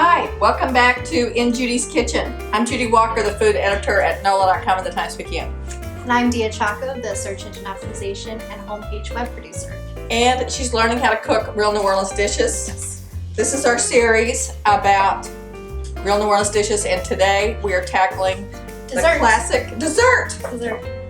Hi, welcome back to In Judy's Kitchen. I'm Judy Walker, the food editor at NOLA.com and the Times-Picayune. And I'm Diya Chacko, the search engine optimization and homepage web producer. And she's learning how to cook real New Orleans dishes. Yes. This is our series about real New Orleans dishes, and today we are tackling the classic dessert.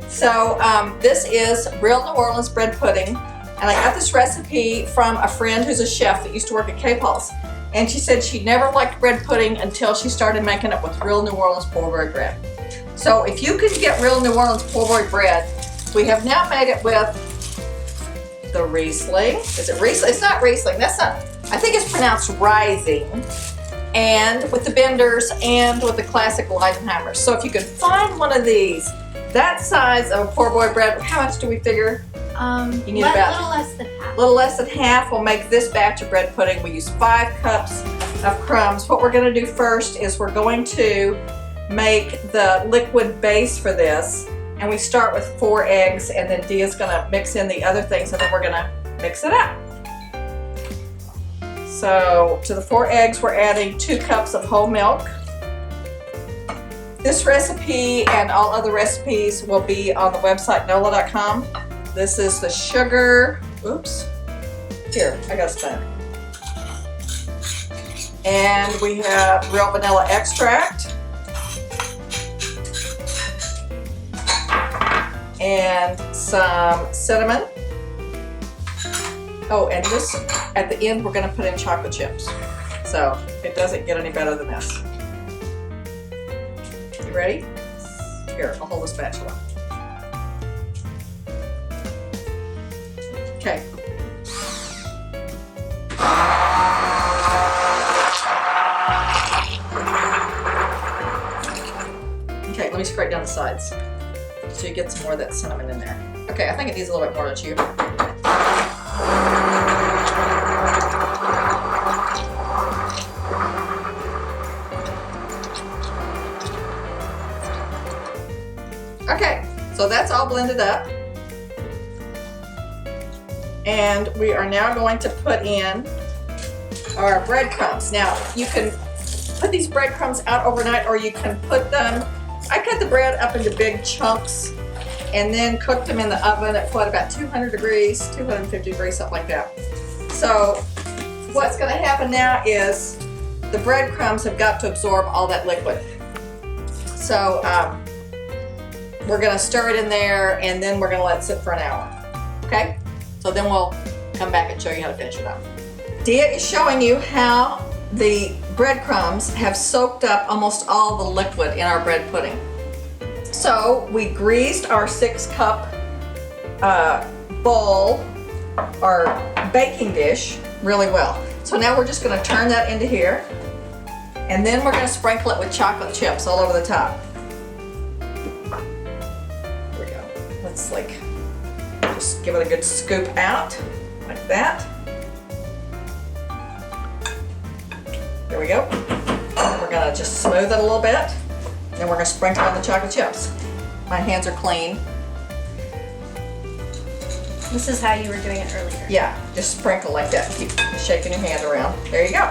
So this is real New Orleans bread pudding, and I got this recipe from a friend who's a chef that used to work at Cape Paul's. And she said she never liked bread pudding until she started making it with real New Orleans pulled bread. So if you can get real New Orleans pulled bread, we have now made it with the Riesling. Is it Riesling? It's not Riesling. That's not. I think it's pronounced Rising. And with the Benders and with the classic Leidenheimers. So if you can find one of these, that size of a pulled bread, how much do we figure? You need about a little less than half. A little less than half will make this batch of bread pudding. We use 5 cups of crumbs. What we're going to do first is we're going to make the liquid base for this, and we start with 4 eggs, and then Dia's going to mix in the other things, and then we're going to mix it up. So to the 4 eggs, we're adding 2 cups of whole milk. This recipe and all other recipes will be on the website NOLA.com. This is the sugar. Oops. Here, I got a spoon. And we have real vanilla extract. And some cinnamon. Oh, and this, at the end, we're going to put in chocolate chips. So it doesn't get any better than this. You ready? Here, I'll hold the spatula. Okay. Okay, let me scrape down the sides so you get some more of that cinnamon in there. Okay, I think it needs a little bit more, don't you? Okay, so that's all blended up. And we are now going to put in our breadcrumbs. Now, you can put these breadcrumbs out overnight, or you can put them, I cut the bread up into big chunks and then cooked them in the oven at what, about 200 degrees, 250 degrees, something like that. So what's gonna happen now is the breadcrumbs have got to absorb all that liquid. So we're gonna stir it in there, and then we're gonna let it sit for an hour, okay? So then we'll come back and show you how to finish it up. Diya is showing you how the breadcrumbs have soaked up almost all the liquid in our bread pudding. So we greased our 6-cup bowl, our baking dish, really well. So now we're just gonna turn that into here, and then we're gonna sprinkle it with chocolate chips all over the top. Here we go. Let's just give it a good scoop out, like that. There we go. We're gonna just smooth it a little bit. Then we're gonna sprinkle on the chocolate chips. My hands are clean. This is how you were doing it earlier. Yeah, just sprinkle like that. Keep shaking your hand around. There you go.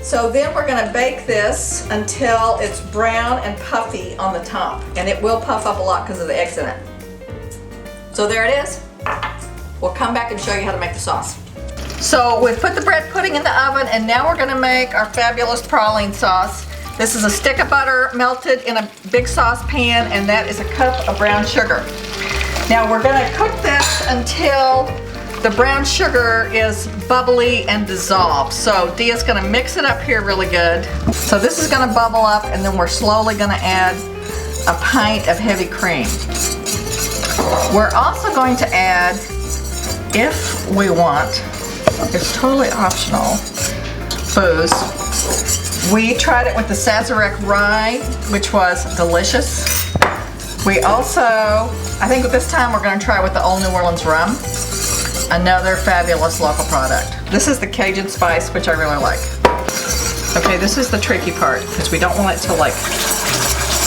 So then we're gonna bake this until it's brown and puffy on the top. And it will puff up a lot because of the eggs in it. So there it is. We'll come back and show you how to make the sauce. So we've put the bread pudding in the oven, and now we're gonna make our fabulous praline sauce. This is a stick of butter melted in a big saucepan, and that is a cup of brown sugar. Now we're gonna cook this until the brown sugar is bubbly and dissolved. So Dia's gonna mix it up here really good. So this is gonna bubble up, and then we're slowly gonna add a pint of heavy cream. We're also going to add, if we want, it's totally optional, booze. We tried it with the Sazerac rye, which was delicious. We also, I think this time we're going to try it with the Old New Orleans rum, another fabulous local product. This is the Cajun spice, which I really like. Okay, this is the tricky part, because we don't want it to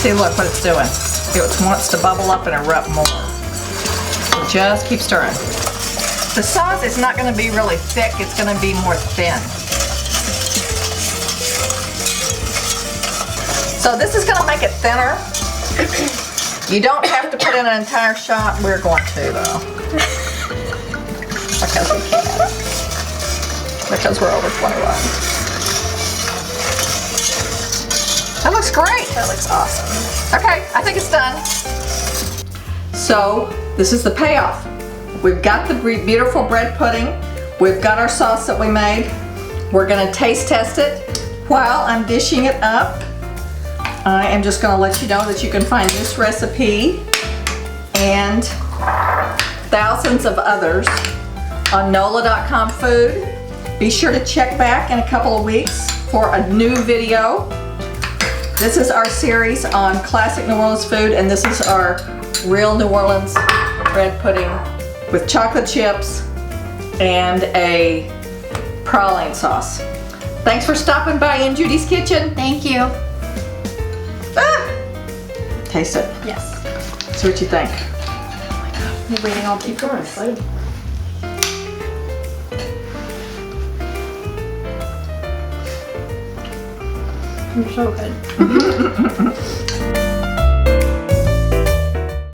see, look what it's doing. It wants to bubble up and erupt more. Just keep stirring. The sauce is not going to be really thick, it's going to be more thin. So this is gonna make it thinner. You don't have to put in an entire shot. We're going to though. Because we can. Because we're over 21. That looks great. That looks awesome. Okay, I think it's done. So this is the payoff. We've got the beautiful bread pudding. We've got our sauce that we made. We're gonna taste test it while I'm dishing it up. I am just gonna let you know that you can find this recipe and thousands of others on NOLA.com food. Be sure to check back in a couple of weeks for a new video. This is our series on classic New Orleans food, and this is our real New Orleans bread pudding with chocolate chips and a praline sauce. Thanks for stopping by in Judy's kitchen. Thank you. Taste it. Yes. See what you think. You're waiting all Keep going, slide. You're so good.